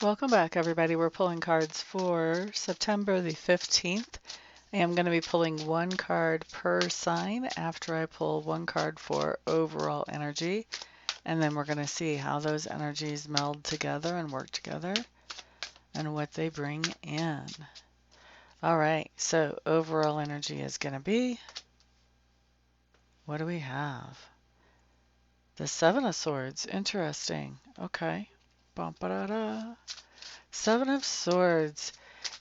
Welcome back, everybody. We're pulling cards for September the 15th. I am going to be pulling one card per sign after I pull one card for overall energy. And then we're going to see how those energies meld together and work together and what they bring in. All right, so overall energy is going to be, what do we have? The Seven of Swords. Interesting. Okay. Bum-ba-da-da. Seven of Swords.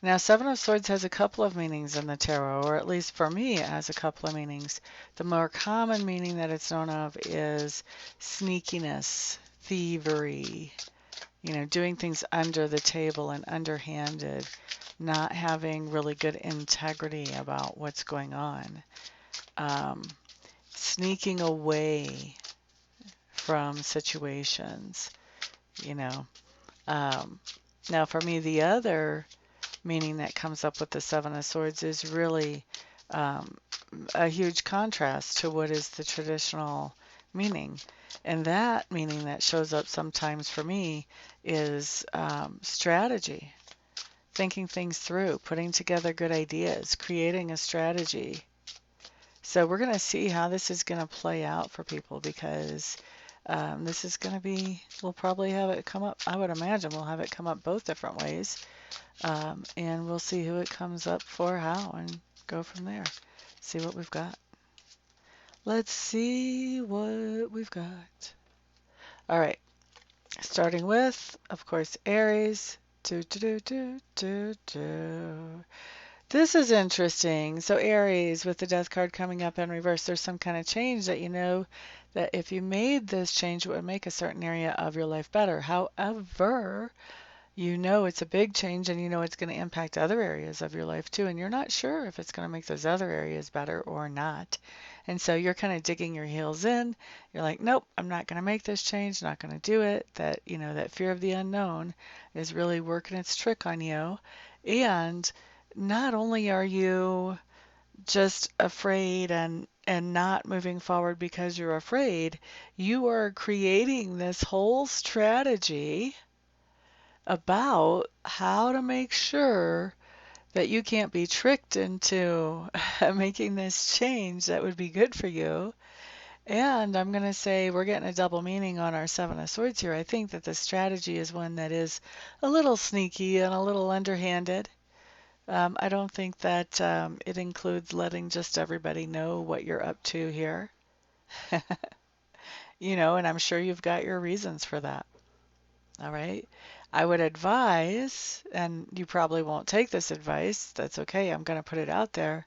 Now, Seven of Swords has a couple of meanings in the tarot, or at least for me, it has a couple of meanings. The more common meaning that it's known of is sneakiness, thievery, doing things under the table and underhanded, not having really good integrity about what's going on, sneaking away from situations, you know. Now, for me, the other meaning that comes up with the Seven of Swords is really a huge contrast to what is the traditional meaning. And that meaning that shows up sometimes for me is strategy, thinking things through, putting together good ideas, creating a strategy. So we're going to see how this is going to play out for people because this is going to be, we'll probably have it come up, I would imagine we'll have it come up both different ways. And we'll see who it comes up for, how, and go from there. See what we've got. Let's see what we've got. All right, starting with, of course, Aries. This is interesting. So Aries, with the Death card coming up in reverse, there's some kind of change that you know that if you made this change, it would make a certain area of your life better. However, you know it's a big change and you know it's going to impact other areas of your life too, and you're not sure if it's going to make those other areas better or not. And so you're kind of digging your heels in. You're like, nope, I'm not going to make this change, not going to do it. That, that fear of the unknown is really working its trick on you. And not only are you just afraid and not moving forward because you're afraid, you are creating this whole strategy about how to make sure that you can't be tricked into making this change that would be good for you. And I'm going to say we're getting a double meaning on our Seven of Swords here. I think that the strategy is one that is a little sneaky and a little underhanded. I don't think that it includes letting just everybody know what you're up to here. And I'm sure you've got your reasons for that. All right. I would advise, and you probably won't take this advice, that's okay, I'm going to put it out there.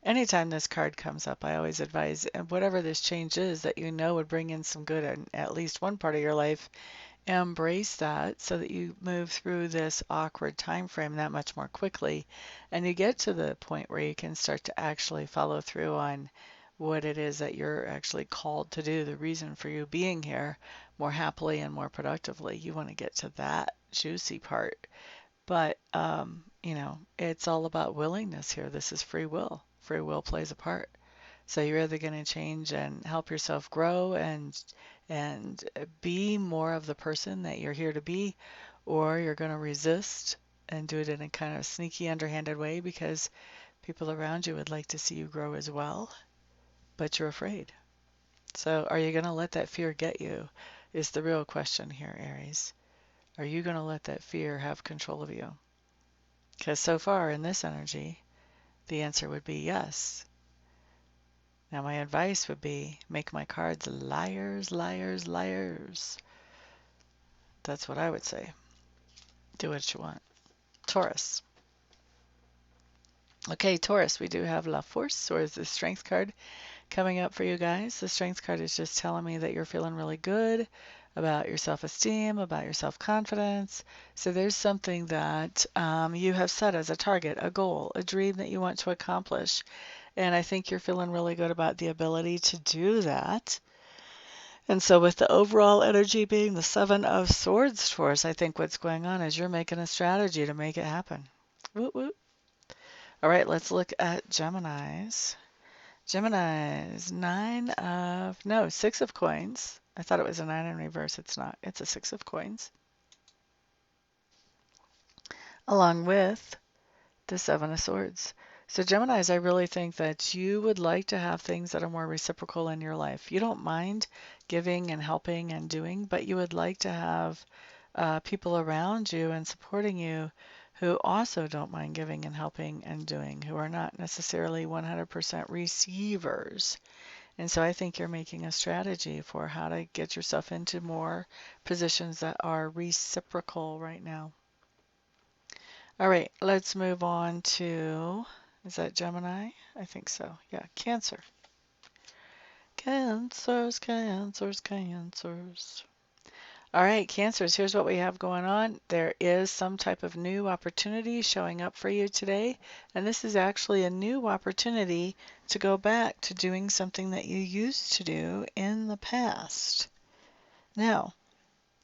Anytime this card comes up, I always advise, and whatever this change is that you know would bring in some good in at least one part of your life, embrace that so that you move through this awkward time frame that much more quickly, and you get to the point where you can start to actually follow through on what it is that you're actually called to do, the reason for you being here more happily and more productively. You want to get to that juicy part. But, it's all about willingness here. This is free will. Free will plays a part. So you're either going to change and help yourself grow and be more of the person that you're here to be, or you're going to resist and do it in a kind of sneaky, underhanded way because people around you would like to see you grow as well, but you're afraid. So are you going to let that fear get you is the real question here, Aries. Are you going to let that fear have control of you? Because so far in this energy, the answer would be yes. Now my advice would be make my cards liars, liars, liars. That's what I would say. Do what you want. Taurus. Okay, Taurus, we do have La Force, or is the Strength card coming up for you guys. The Strength card is just telling me that you're feeling really good about your self-esteem, about your self-confidence. So there's something that you have set as a target, a goal, a dream that you want to accomplish. And I think you're feeling really good about the ability to do that. And so with the overall energy being the Seven of Swords, Taurus, I think what's going on is you're making a strategy to make it happen. Woot woot. All right, let's look at Geminis. Geminis, Six of Coins. I thought it was a 9 in reverse. It's not. It's a 6 of Coins. along with the Seven of Swords. So, Geminis, I really think that you would like to have things that are more reciprocal in your life. You don't mind giving and helping and doing, but you would like to have people around you and supporting you who also don't mind giving and helping and doing, who are not necessarily 100% receivers. And so I think you're making a strategy for how to get yourself into more positions that are reciprocal right now. All right, let's move on to, is that Gemini? I think so. Yeah, Cancer. Cancers, cancers, cancers. All right, Cancers, here's what we have going on. There is some type of new opportunity showing up for you today, and this is actually a new opportunity to go back to doing something that you used to do in the past. Now,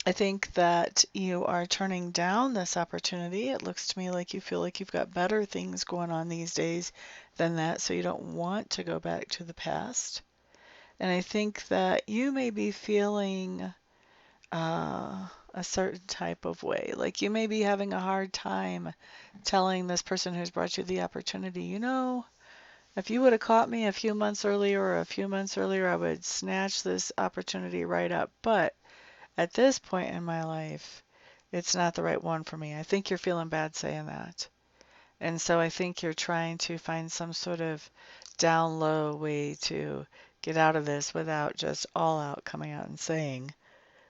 I think that you are turning down this opportunity. It looks to me like you feel like you've got better things going on these days than that, so you don't want to go back to the past. And I think that you may be feeling a certain type of way. Like you may be having a hard time telling this person who's brought you the opportunity, if you would have caught me a few months earlier or a few months earlier, I would snatch this opportunity right up. But at this point in my life, it's not the right one for me. I think you're feeling bad saying that. And so I think you're trying to find some sort of down low way to get out of this without just all out coming out and saying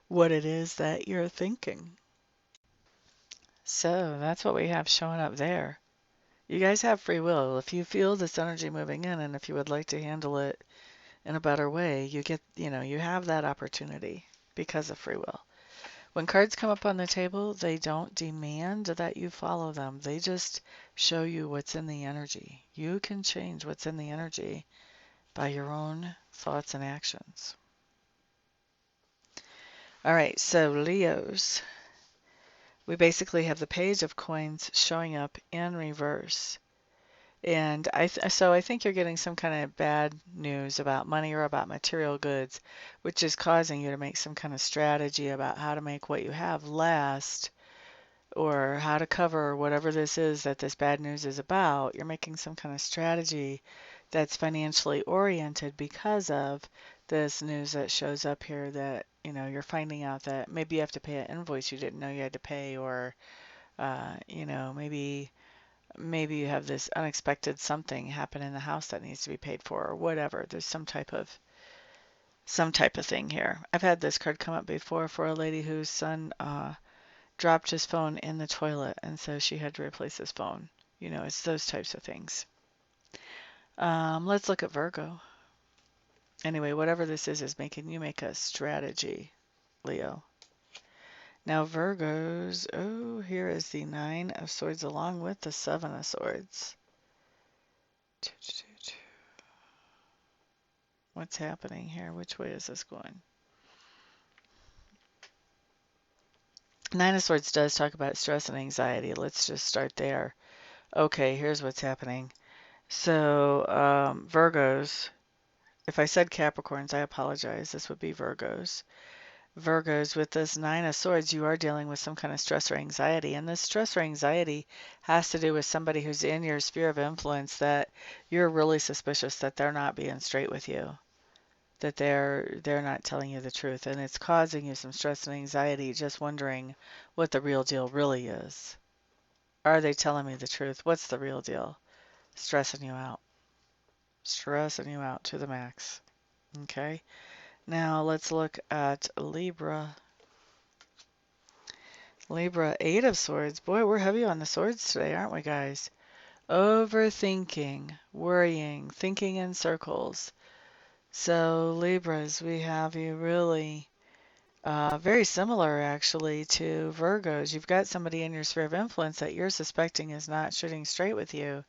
what it is that you're thinking. So that's what we have showing up there. You guys have free will. If you feel this energy moving in and if you would like to handle it in a better way, you have that opportunity because of free will. When cards come up on the table, they don't demand that you follow them. They just show you what's in the energy. You can change what's in the energy by your own thoughts and actions. All right, so Leos, we basically have the Page of Coins showing up in reverse. And so I think you're getting some kind of bad news about money or about material goods, which is causing you to make some kind of strategy about how to make what you have last or how to cover whatever this is that this bad news is about. You're making some kind of strategy that's financially oriented because of this news that shows up here that, you're finding out that maybe you have to pay an invoice you didn't know you had to pay, or, maybe you have this unexpected something happen in the house that needs to be paid for or whatever. There's some type of thing here. I've had this card come up before for a lady whose son dropped his phone in the toilet, and so she had to replace his phone. It's those types of things. Let's look at Virgo. Anyway, whatever this is making you make a strategy, Leo. Now Virgos, here is the Nine of Swords along with the Seven of Swords. What's happening here? Which way is this going? Nine of Swords does talk about stress and anxiety. Let's just start there. Okay, here's what's happening. So, Virgos, if I said Capricorns, I apologize. This would be Virgos. Virgos, with this Nine of Swords, you are dealing with some kind of stress or anxiety. And this stress or anxiety has to do with somebody who's in your sphere of influence that you're really suspicious that they're not being straight with you, that they're not telling you the truth, and it's causing you some stress and anxiety just wondering what the real deal really is. Are they telling me the truth? What's the real deal? Stressing you out. Stressing you out to the max. Okay? Now let's look at Libra. Libra, Eight of Swords. Boy, we're heavy on the swords today, aren't we, guys? Overthinking, worrying, thinking in circles. So, Libras, we have you really very similar actually to Virgos. You've got somebody in your sphere of influence that you're suspecting is not shooting straight with you,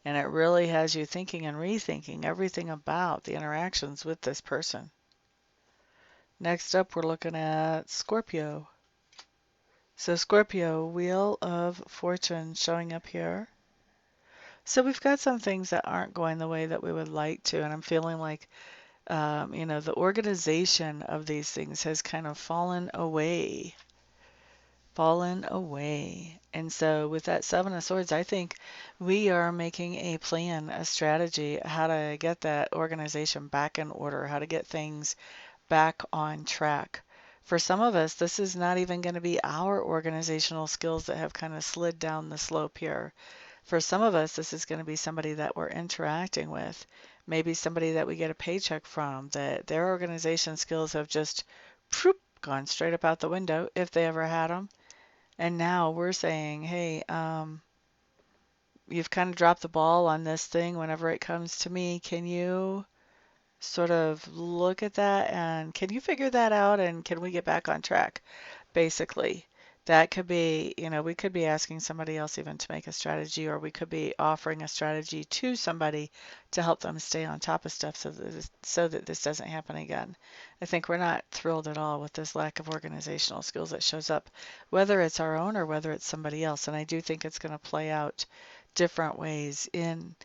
and it really has you thinking and rethinking everything about the interactions with this person. Next up, we're looking at Scorpio. So Scorpio, Wheel of Fortune showing up here. So we've got some things that aren't going the way that we would like to, and I'm feeling like, the organization of these things has kind of fallen away. fallen away. And so with that Seven of Swords, I think we are making a plan, a strategy, how to get that organization back in order, how to get things back on track. For some of us, this is not even going to be our organizational skills that have kind of slid down the slope here. For some of us, this is going to be somebody that we're interacting with, maybe somebody that we get a paycheck from, that their organization skills have just gone straight up out the window if they ever had them. And now we're saying, hey, you've kind of dropped the ball on this thing whenever it comes to me. Can you sort of look at that and can you figure that out and can we get back on track? Basically, that could be, we could be asking somebody else even to make a strategy, or we could be offering a strategy to somebody to help them stay on top of stuff so that this doesn't happen again. I think we're not thrilled at all with this lack of organizational skills that shows up, whether it's our own or whether it's somebody else. And I do think it's going to play out different ways in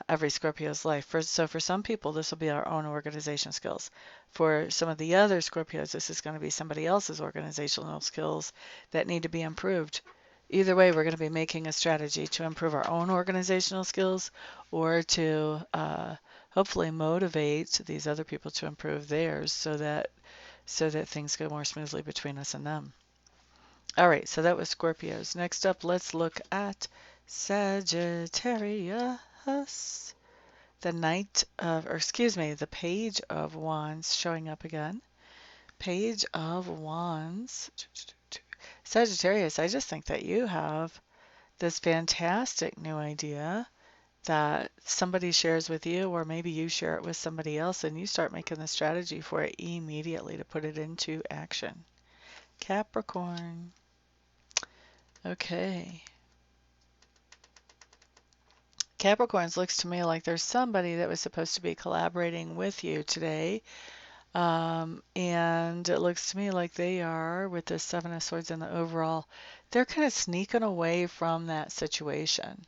every Scorpio's life. So for some people, this will be our own organization skills. For some of the other Scorpios, this is going to be somebody else's organizational skills that need to be improved. Either way, we're going to be making a strategy to improve our own organizational skills or to hopefully motivate these other people to improve theirs so that things go more smoothly between us and them. All right, so that was Scorpios. Next up, let's look at Sagittarius. The the Page of Wands showing up again. Page of Wands. Sagittarius, I just think that you have this fantastic new idea that somebody shares with you, or maybe you share it with somebody else, and you start making the strategy for it immediately to put it into action. Capricorn. Okay. Capricorns looks to me like there's somebody that was supposed to be collaborating with you today. And it looks to me like they are, with the Seven of Swords and the overall, they're kind of sneaking away from that situation.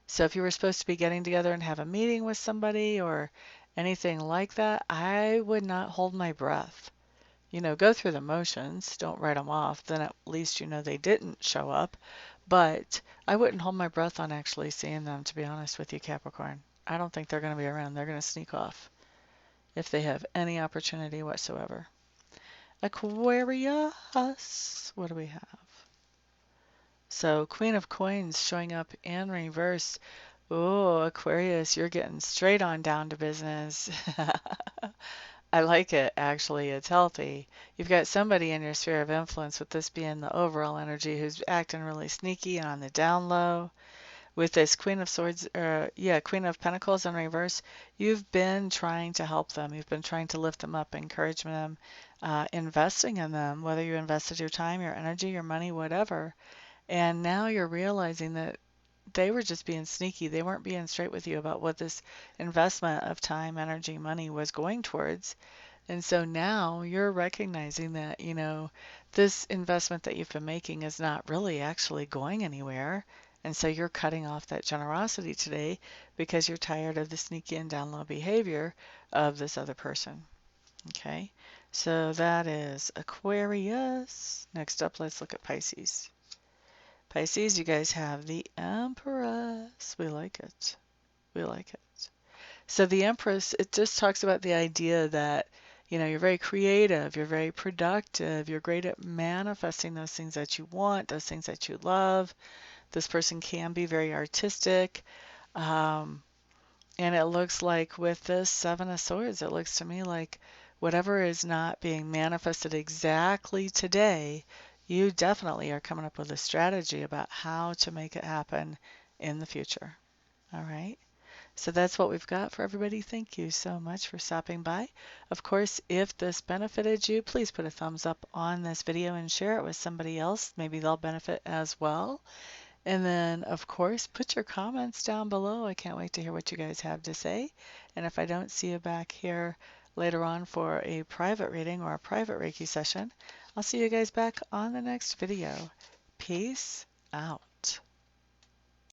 So if you were supposed to be getting together and have a meeting with somebody or anything like that, I would not hold my breath. Go through the motions, don't write them off, then at least they didn't show up. But I wouldn't hold my breath on actually seeing them, to be honest with you, Capricorn. I don't think they're going to be around. They're going to sneak off if they have any opportunity whatsoever. Aquarius, what do we have? So Queen of Coins showing up in reverse. Oh, Aquarius, you're getting straight on down to business. I like it, actually. It's healthy. You've got somebody in your sphere of influence, with this being the overall energy, who's acting really sneaky and on the down low. With this Queen of Swords, Queen of Pentacles in reverse, you've been trying to help them. You've been trying to lift them up, encourage them, investing in them, whether you invested your time, your energy, your money, whatever. And now you're realizing that they were just being sneaky. They weren't being straight with you about what this investment of time, energy, money was going towards. And so now you're recognizing that, this investment that you've been making is not really actually going anywhere. And so you're cutting off that generosity today because you're tired of the sneaky and down low behavior of this other person. Okay, so that is Aquarius. Next up, let's look at Pisces. Pisces, you guys have the Empress. We like it. We like it. So the Empress, it just talks about the idea that, you're very creative, you're very productive, you're great at manifesting those things that you want, those things that you love. This person can be very artistic. And it looks like with this Seven of Swords, it looks to me like whatever is not being manifested exactly today, you definitely are coming up with a strategy about how to make it happen in the future. All right. So that's what we've got for everybody. Thank you so much for stopping by. Of course, if this benefited you, please put a thumbs up on this video and share it with somebody else. Maybe they'll benefit as well. And then, of course, put your comments down below. I can't wait to hear what you guys have to say. And if I don't see you back here later on for a private reading or a private Reiki session, I'll see you guys back on the next video. Peace out.